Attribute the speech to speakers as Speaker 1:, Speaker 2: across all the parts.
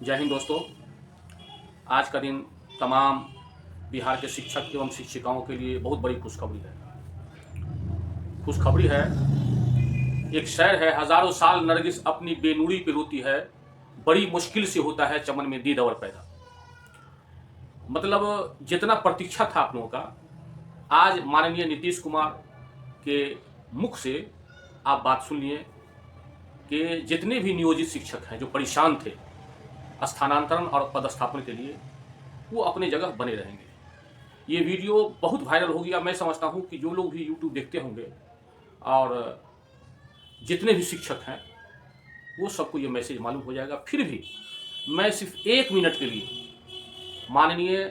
Speaker 1: जय हिंद दोस्तों। आज का दिन तमाम बिहार के शिक्षक एवं शिक्षिकाओं के लिए बहुत बड़ी खुशखबरी है। खुशखबरी है, एक शेर है, हजारों साल नरगिस अपनी बेनूरी पे रोती है, बड़ी मुश्किल से होता है चमन में दीदावर पैदा। मतलब जितना प्रतीक्षा था आप लोगों का, आज माननीय नीतीश कुमार के मुख से आप बात सुन लिए कि जितने भी नियोजित शिक्षक हैं जो परेशान थे स्थानांतरण और पदस्थापन के लिए, वो अपने जगह बने रहेंगे। ये वीडियो बहुत वायरल हो गया। मैं समझता हूँ कि जो लोग भी यूट्यूब देखते होंगे और जितने भी शिक्षक हैं वो सबको ये मैसेज मालूम हो जाएगा। फिर भी मैं सिर्फ 1 मिनट के लिए माननीय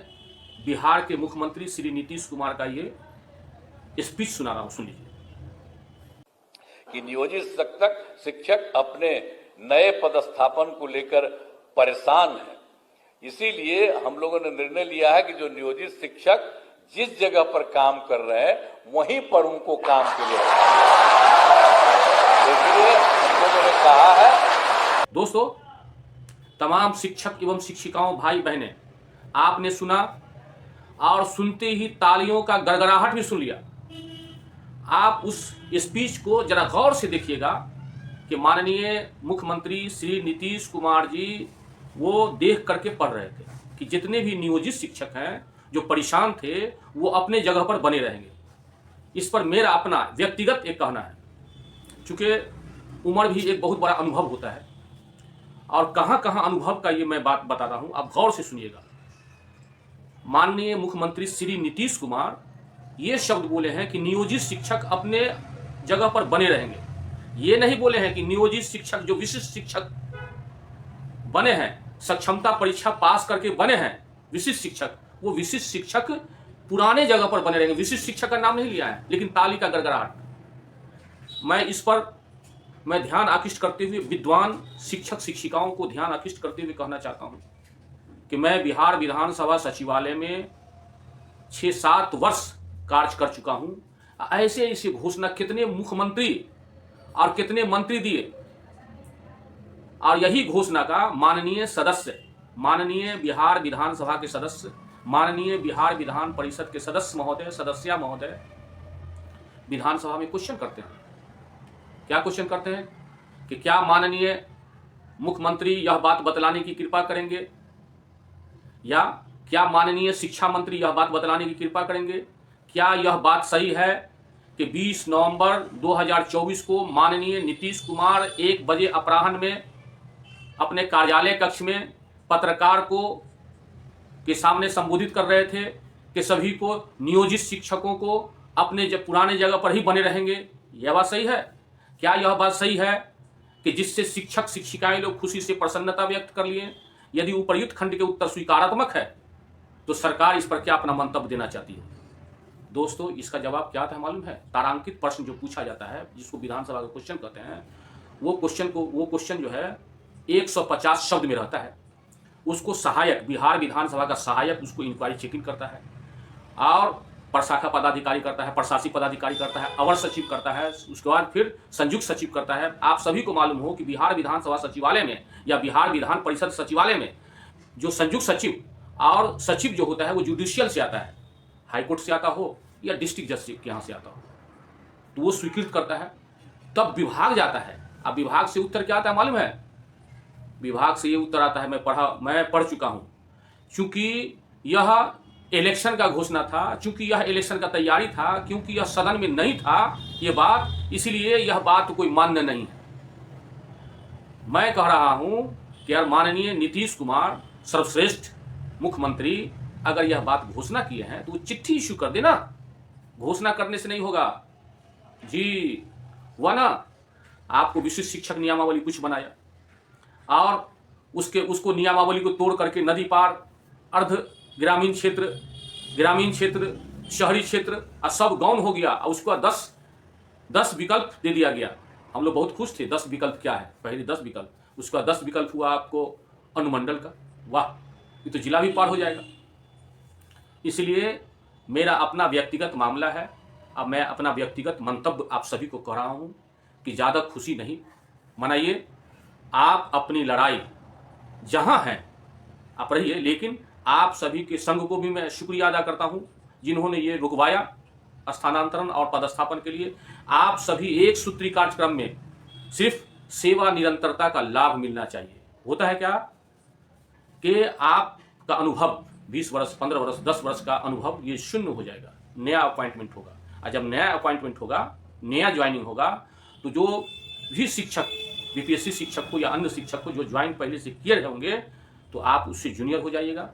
Speaker 1: बिहार के मुख्यमंत्री श्री नीतीश कुमार का ये स्पीच सुना रहा हूँ, सुन लीजिए।
Speaker 2: कि नियोजित शिक्षक अपने नए पदस्थापन को लेकर परेशान है, इसीलिए हम लोगों ने निर्णय लिया है कि जो नियोजित शिक्षक जिस जगह पर काम कर रहे हैं वहीं पर उनको काम के लिए इसलिए हम लोगों ने कहा है।
Speaker 1: दोस्तों, तमाम शिक्षक एवं शिक्षिकाओं, भाई बहनें, आपने सुना और सुनते ही तालियों का गड़गड़ाहट भी सुन लिया। आप उस स्पीच को जरा गौर से देखिएगा कि माननीय मुख्यमंत्री श्री नीतीश कुमार जी वो देख करके पढ़ रहे थे कि जितने भी नियोजित शिक्षक हैं जो परेशान थे वो अपने जगह पर बने रहेंगे। इस पर मेरा अपना व्यक्तिगत एक कहना है, चूँकि उम्र भी एक बहुत बड़ा अनुभव होता है और कहाँ कहाँ अनुभव का ये मैं बात बता रहा हूँ, आप गौर से सुनिएगा। माननीय मुख्यमंत्री श्री नीतीश कुमार ये शब्द बोले हैं कि नियोजित शिक्षक अपने जगह पर बने रहेंगे। ये नहीं बोले हैं कि नियोजित शिक्षक जो विशिष्ट शिक्षक बने हैं, सक्षमता परीक्षा पास करके बने हैं विशिष्ट शिक्षक, वो विशिष्ट शिक्षक पुराने जगह पर बने रहेंगे। विशिष्ट शिक्षक का नाम नहीं लिया है, लेकिन ताली का गड़गड़ाहट। मैं इस पर मैं ध्यान आकृष्ट करते हुए विद्वान शिक्षक शिक्षिकाओं को ध्यान आकृष्ट करते हुए कहना चाहता हूं कि मैं बिहार विधानसभा सचिवालय में 6-7 वर्ष कार्य कर चुका हूं। ऐसे ऐसे घोषणा कितने मुख्यमंत्री और कितने मंत्री दिए, और यही घोषणा का माननीय सदस्य, माननीय बिहार विधानसभा के सदस्य, माननीय बिहार विधान परिषद के सदस्य महोदय, सदस्या महोदय विधानसभा में क्वेश्चन करते हैं। क्या क्वेश्चन करते हैं कि क्या माननीय मुख्यमंत्री यह बात बतलाने की कृपा करेंगे, या क्या माननीय शिक्षा मंत्री यह बात बतलाने की कृपा करेंगे, क्या यह बात सही है कि 20 नवंबर 2024 को माननीय नीतीश कुमार 1 बजे अपराह्न में अपने कार्यालय कक्ष में पत्रकार को के सामने संबोधित कर रहे थे कि सभी को, नियोजित शिक्षकों को अपने पुराने जगह पर ही बने रहेंगे। यह बात सही है? क्या यह बात सही है कि जिससे शिक्षक शिक्षिकाएं लोग खुशी से प्रसन्नता व्यक्त कर लिए? यदि उपर्युक्त खंड के उत्तर स्वीकारात्मक है तो सरकार इस पर क्या अपना मंतव्य देना चाहती है? दोस्तों, इसका जवाब क्या था मालूम है? तारांकित प्रश्न जो पूछा जाता है, जिसको विधानसभा का क्वेश्चन कहते हैं, वो क्वेश्चन जो है 150 शब्द में रहता है। उसको सहायक, बिहार विधानसभा का सहायक उसको इंक्वायरी चेकिंग करता है और प्रशाखा पदाधिकारी करता है, प्रशासनिक पदाधिकारी करता है, अवर सचिव करता है, उसके बाद फिर संयुक्त सचिव करता है। आप सभी को मालूम हो कि बिहार विधानसभा सचिवालय में या बिहार विधान परिषद सचिवालय में जो संयुक्त सचिव और सचिव जो होता है वो जुडिशियल से आता है, हाईकोर्ट से आता हो या डिस्ट्रिक्ट जज के यहाँ से आता हो, तो वो स्वीकृत करता है, तब विभाग जाता है। अब विभाग से उत्तर क्या आता है मालूम है? विभाग से ये उत्तर आता है, मैं पढ़ चुका हूँ, चूंकि यह इलेक्शन का घोषणा था, चूंकि यह इलेक्शन का तैयारी था, क्योंकि यह सदन में नहीं था ये बात, इसलिए यह बात कोई मान्य नहीं है। मैं कह रहा हूं कि यार माननीय नीतीश कुमार सर्वश्रेष्ठ मुख्यमंत्री अगर यह बात घोषणा किए हैं तो वो चिट्ठी इश्यू कर देना। घोषणा करने से नहीं होगा जी। वह ना आपको विशिष्ट शिक्षक नियमावली कुछ बनाया और उसको नियमावली को तोड़ करके नदी पार, अर्ध ग्रामीण क्षेत्र, शहरी क्षेत्र सब गौण हो गया और उसको 10 विकल्प दे दिया गया। हम लोग बहुत खुश थे। 10 विकल्प क्या है? पहले 10 विकल्प, उसका 10 विकल्प हुआ आपको अनुमंडल का। वाह, ये तो जिला भी पार हो जाएगा। इसलिए मेरा अपना व्यक्तिगत मामला है। अब मैं अपना व्यक्तिगत मंतव्य आप सभी को कह रहा हूँ कि ज़्यादा खुशी नहीं मनाइए। आप अपनी लड़ाई जहाँ हैं आप रहिए, लेकिन आप सभी के संघ को भी मैं शुक्रिया अदा करता हूँ जिन्होंने ये रुकवाया स्थानांतरण और पदस्थापन के लिए। आप सभी एक सूत्री कार्यक्रम में सिर्फ सेवा निरंतरता का लाभ मिलना चाहिए। होता है क्या कि आपका अनुभव 20 वर्ष, 15 वर्ष, 10 वर्ष का अनुभव ये शून्य हो जाएगा, नया अपॉइंटमेंट होगा। और जब नया अपॉइंटमेंट होगा, नया ज्वाइनिंग होगा, तो जो भी शिक्षक, बीपीएससी शिक्षक को या अन्य शिक्षक को जो ज्वाइन पहले से किए होंगे, तो आप उससे जूनियर हो जाइएगा।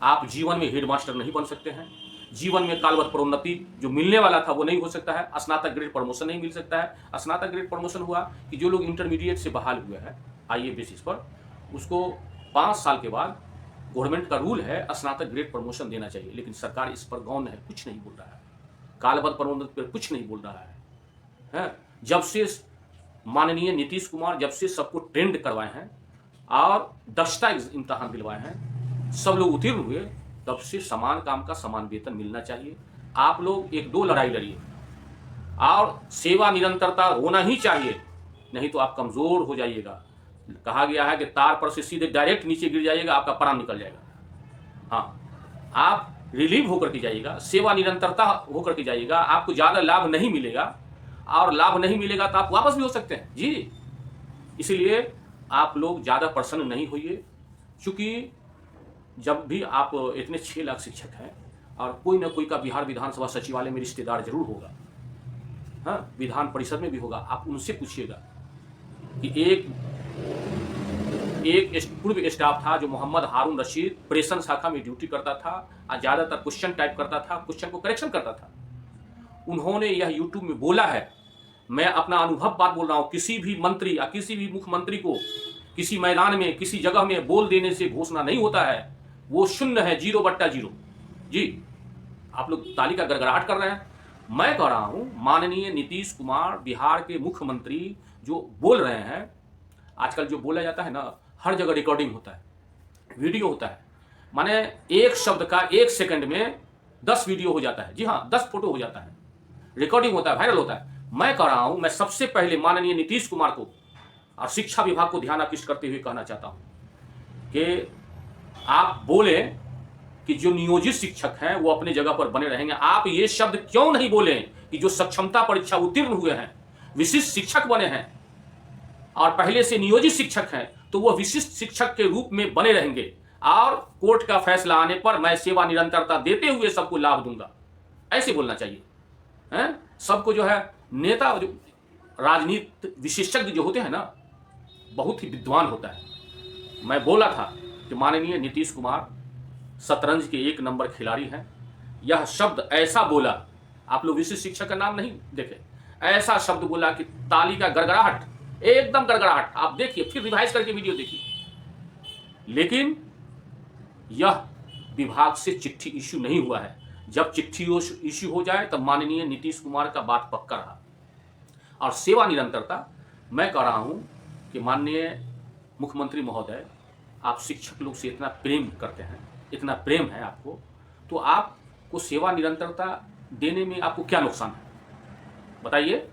Speaker 1: आप जीवन में हेडमास्टर नहीं बन सकते हैं, जीवन में कालवश प्रोन्नति जो मिलने वाला था वो नहीं हो सकता है, स्नातक ग्रेड प्रमोशन नहीं मिल सकता है। स्नातक ग्रेड प्रमोशन हुआ कि जो लोग इंटरमीडिएट से बहाल हुए हैं आईए बेसिस पर, उसको 5 साल के बाद गवर्नमेंट का रूल है स्नातक ग्रेड प्रमोशन देना चाहिए, लेकिन सरकार इस पर गौन है, कुछ नहीं बोल रहा है, कालबद्ध प्रोन्नति पर कुछ नहीं बोल रहा है। जब से माननीय नीतीश कुमार जब से सबको ट्रेंड करवाए हैं और दक्षता इम्तहान दिलवाए हैं, सब लोग उत्तीर्ण हुए, तब से समान काम का समान वेतन मिलना चाहिए। आप लोग 1-2 लड़ाई लड़िए और सेवा निरंतरता होना ही चाहिए, नहीं तो आप कमजोर हो जाइएगा। कहा गया है कि तार पर से सीधे डायरेक्ट नीचे गिर जाइएगा, आपका प्राण निकल जाएगा। हाँ, आप रिलीव होकर के जाइएगा, सेवा निरंतरता होकर के जाइएगा, आपको ज़्यादा लाभ नहीं मिलेगा, और लाभ नहीं मिलेगा तो आप वापस भी हो सकते हैं जी। इसलिए आप लोग ज़्यादा प्रसन्न नहीं होइए, क्योंकि जब भी आप इतने 6 लाख शिक्षक हैं और कोई ना कोई का बिहार विधानसभा सचिवालय में रिश्तेदार जरूर होगा, हाँ, विधान परिषद में भी होगा। आप उनसे पूछिएगा कि एक पूर्व स्टाफ था जो मोहम्मद हारून रशीद, प्रेषण शाखा में ड्यूटी करता था और ज़्यादातर क्वेश्चन टाइप करता था, क्वेश्चन को करेक्शन करता था। उन्होंने यह यूट्यूब में बोला है, मैं अपना अनुभव बात बोल रहा हूँ, किसी भी मंत्री या किसी भी मुख्यमंत्री को किसी मैदान में किसी जगह में बोल देने से घोषणा नहीं होता है, वो शून्य है, 0/0 जी। आप लोग ताली का गड़गड़ाहट कर रहे हैं। मैं कह रहा हूँ माननीय नीतीश कुमार बिहार के मुख्यमंत्री जो बोल रहे हैं, आजकल जो बोला जाता है ना, हर जगह रिकॉर्डिंग होता है, वीडियो होता है, माने एक शब्द का 1 सेकंड में 10 वीडियो हो जाता है, जी हाँ, 10 फोटो हो जाता है, रिकॉर्डिंग होता है, वायरल होता है। मैं कह रहा हूं, मैं सबसे पहले माननीय नीतीश कुमार को और शिक्षा विभाग को ध्यान आकृष्ट करते हुए कहना चाहता हूं कि आप बोले कि जो नियोजित शिक्षक हैं वो अपने जगह पर बने रहेंगे। आप ये शब्द क्यों नहीं बोले कि जो सक्षमता परीक्षा उत्तीर्ण हुए हैं, विशिष्ट शिक्षक बने हैं और पहले से नियोजित शिक्षक हैं, तो वो विशिष्ट शिक्षक के रूप में बने रहेंगे और कोर्ट का फैसला आने पर मैं सेवा निरंतरता देते हुए सबको लाभ दूंगा, ऐसे बोलना चाहिए। सबको जो है नेता, राजनीति विशेषज्ञ जो होते हैं ना, बहुत ही विद्वान होता है। मैं बोला था कि माननीय नीतीश कुमार शतरंज के 1 नंबर खिलाड़ी हैं। यह शब्द ऐसा बोला, आप लोग विशिष्ट शिक्षक का नाम नहीं देखे, ऐसा शब्द बोला कि ताली का गड़गड़ाहट, एकदम गड़गड़ाहट। आप देखिए, फिर रिवाइज करके वीडियो देखिए। लेकिन यह विभाग से चिट्ठी इश्यू नहीं हुआ है। जब चिट्ठी इश्यू हो जाए तब माननीय नीतीश कुमार का बात पक्का रहा। और सेवा निरंतरता, मैं कह रहा हूं कि माननीय मुख्यमंत्री महोदय, आप शिक्षक लोग से इतना प्रेम करते हैं, इतना प्रेम है आपको, तो आपको सेवा निरंतरता देने में आपको क्या नुकसान है बताइए।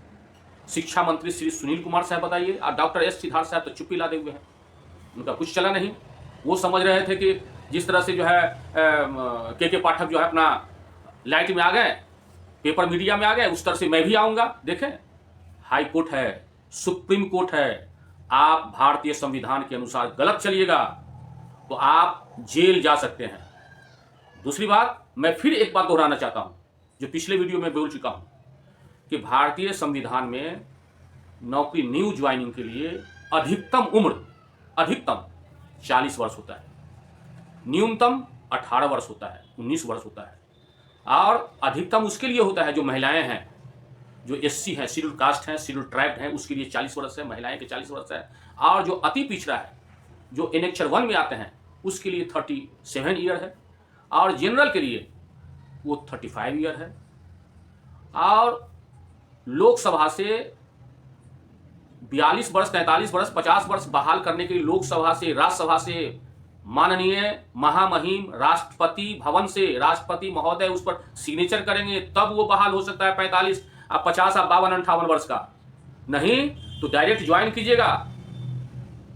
Speaker 1: शिक्षा मंत्री श्री सुनील कुमार साहब बताइए, और डॉक्टर एस सिद्धार्थ साहब तो चुप्पी लादे हुए हैं, उनका कुछ चला नहीं। वो समझ रहे थे कि जिस तरह से जो है के पाठक जो है अपना लाइट में आ गए, पेपर मीडिया में आ गए, उस तरह से मैं भी आऊँगा। देखें, हाई कोर्ट है, सुप्रीम कोर्ट है, आप भारतीय संविधान के अनुसार गलत चलिएगा तो आप जेल जा सकते हैं। दूसरी बात, मैं फिर एक बात दोहराना चाहता हूं जो पिछले वीडियो में बोल चुका हूं कि भारतीय संविधान में नौकरी न्यू ज्वाइनिंग के लिए अधिकतम उम्र 40 वर्ष होता है, न्यूनतम 18 वर्ष होता है, 19 वर्ष होता है, और अधिकतम उसके लिए होता है जो महिलाएं हैं, जो एससी हैं, शेड्यूल कास्ट हैं, शेड्यूल ट्राइब हैं, उसके लिए 40 वर्ष है, महिलाएं के 40 वर्ष है, और जो अति पिछड़ा है, जो एनेक्चर 1 में आते हैं, उसके लिए 37 ईयर है, और जनरल के लिए वो 35 ईयर है। और लोकसभा से 42 वर्ष, 43 वर्ष, 50 वर्ष बहाल करने के लिए लोकसभा से, राज्यसभा से, माननीय महामहिम राष्ट्रपति भवन से राष्ट्रपति महोदय उस पर सिग्नेचर करेंगे, तब वो बहाल हो सकता है 45, 50, 52, 58 वर्ष का। नहीं तो डायरेक्ट ज्वाइन कीजिएगा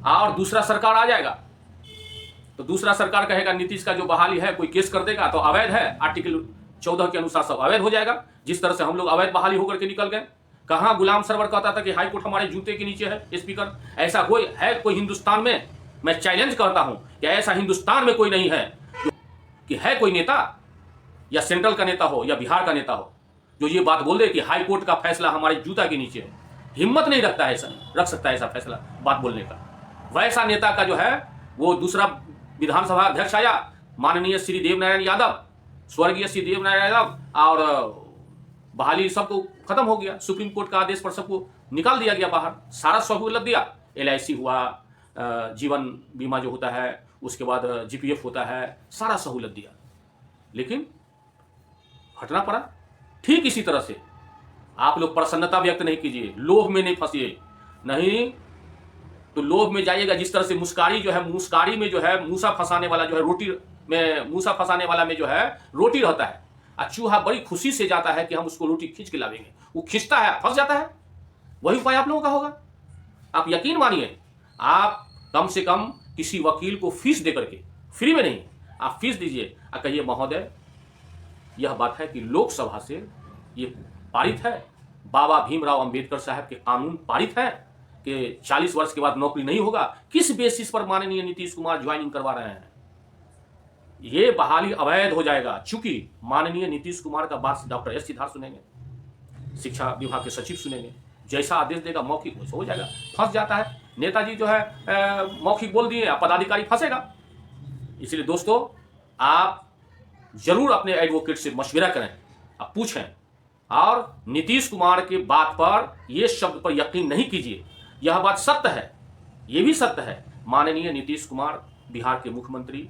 Speaker 1: और दूसरा सरकार आ जाएगा। तो दूसरा सरकार कहेगा नीतीश का जो बहाली है कोई केस कर देगा तो अवैध है, आर्टिकल 14 के अनुसार सब अवैध हो जाएगा। जिस तरह से हम लोग अवैध बहाली होकर के निकल गए। कहाँ गुलाम सरवर कहता था कि हाई कोर्ट हमारे जूते के नीचे है स्पीकर। ऐसा कोई है कोई हिंदुस्तान में? मैं चैलेंज करता हूं कि ऐसा हिंदुस्तान में कोई नहीं है कि है कोई नेता या सेंट्रल का नेता हो या बिहार का नेता हो जो ये बात बोल दे कि हाई कोर्ट का फैसला हमारे जूता के नीचे है। हिम्मत नहीं रखता है, ऐसा रख सकता है ऐसा फैसला बात बोलने का। वैसा नेता का जो है वो दूसरा विधानसभा अध्यक्ष आया, माननीय श्री देवनारायण यादव, स्वर्गीय श्री देवनारायण यादव, और बहाली सबको खत्म हो गया। सुप्रीम कोर्ट का आदेश पर सबको निकाल दिया गया बाहर, सारा सहूलत दिया। LIC हुआ, जीवन बीमा जो होता है, उसके बाद GPF होता है, सारा सहूलत दिया, लेकिन हटना पड़ा। ठीक इसी तरह से आप लोग प्रसन्नता व्यक्त नहीं कीजिए, लोभ में नहीं फंसिए, नहीं तो लोभ में जाइएगा। जिस तरह से मुस्कारी जो है, मुस्कारी में जो है मूसा फंसाने वाला जो है, रोटी में मूसा फंसाने वाला में जो है रोटी रहता है, और चूहा बड़ी खुशी से जाता है कि हम उसको रोटी खींच के लावेंगे, वो खींचता है, फंस जाता है। वही उपाय आप लोगों का होगा। आप यकीन मानिए, आप कम से कम किसी वकील को फीस दे करके, फ्री में नहीं, आप फीस दीजिए और कहिए महोदय यह बात है कि लोकसभा से ये पारित है, बाबा भीमराव अंबेडकर साहब के कानून पारित है कि 40 वर्ष के बाद नौकरी नहीं होगा। किस बेसिस पर माननीय नीतीश कुमार ज्वाइनिंग करवा रहे हैं? ये बहाली अवैध हो जाएगा। चूंकि माननीय नीतीश कुमार का बात डॉक्टर S सिद्धार्थ सुनेंगे, शिक्षा विभाग के सचिव सुनेंगे, जैसा आदेश देगा मौखिक वैसा हो जाएगा। फंस जाता है नेताजी जो है, मौखिक बोल दिए, पदाधिकारी फंसेगा। इसलिए दोस्तों आप जरूर अपने एडवोकेट से मशविरा करें, आप पूछें, और नीतीश कुमार के बात पर ये शब्द पर यकीन नहीं कीजिए। यह बात सत्य है, ये भी सत्य है। माननीय नीतीश कुमार बिहार के मुख्यमंत्री,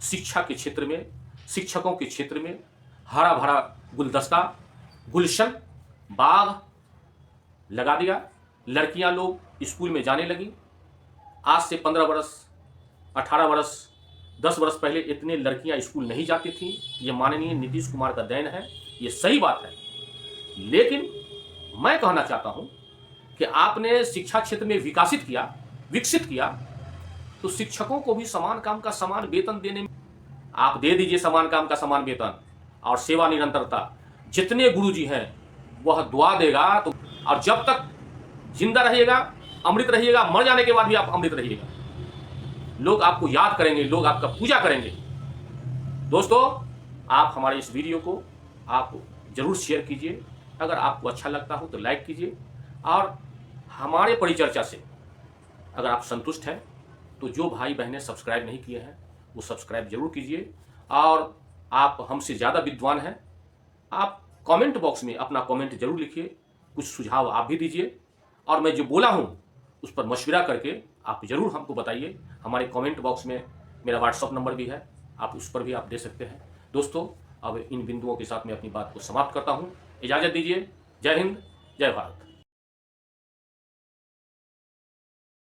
Speaker 1: शिक्षा के क्षेत्र में, शिक्षकों के क्षेत्र में हरा भरा गुलदस्ता, गुलशन, बाग लगा दिया। लड़कियां लोग स्कूल में जाने लगी। आज से 15 वर्ष, 18 वर्ष, 10 वर्ष पहले इतने लड़कियां स्कूल नहीं जाती थी। ये माननीय नीतीश कुमार का देन है, ये सही बात है। लेकिन मैं कहना चाहता हूं कि आपने शिक्षा क्षेत्र में विकसित किया, तो शिक्षकों को भी समान काम का समान वेतन देने में आप दे दीजिए, समान काम का समान वेतन और सेवा निरंतरता। जितने गुरुजी हैं वह दुआ देगा, तो और जब तक जिंदा रहिएगा अमृत रहिएगा, मर जाने के बाद भी आप अमृत रहिएगा। लोग आपको याद करेंगे, लोग आपका पूजा करेंगे। दोस्तों आप हमारे इस वीडियो को आप जरूर शेयर कीजिए। अगर आपको अच्छा लगता हो तो लाइक कीजिए, और हमारे परिचर्चा से अगर आप संतुष्ट हैं तो जो भाई बहनें सब्सक्राइब नहीं किए हैं वो सब्सक्राइब जरूर कीजिए। और आप हमसे ज़्यादा विद्वान हैं, आप कमेंट बॉक्स में अपना कमेंट जरूर लिखिए, कुछ सुझाव आप भी दीजिए, और मैं जो बोला हूँ उस पर मशविरा करके आप जरूर हमको बताइए। हमारे कमेंट बॉक्स में मेरा व्हाट्सअप नंबर भी है, आप उस पर भी आप दे सकते हैं। दोस्तों अब इन बिंदुओं के साथ मैं अपनी बात को समाप्त करता हूँ। इजाज़त दीजिए। जय हिंद, जय भारत।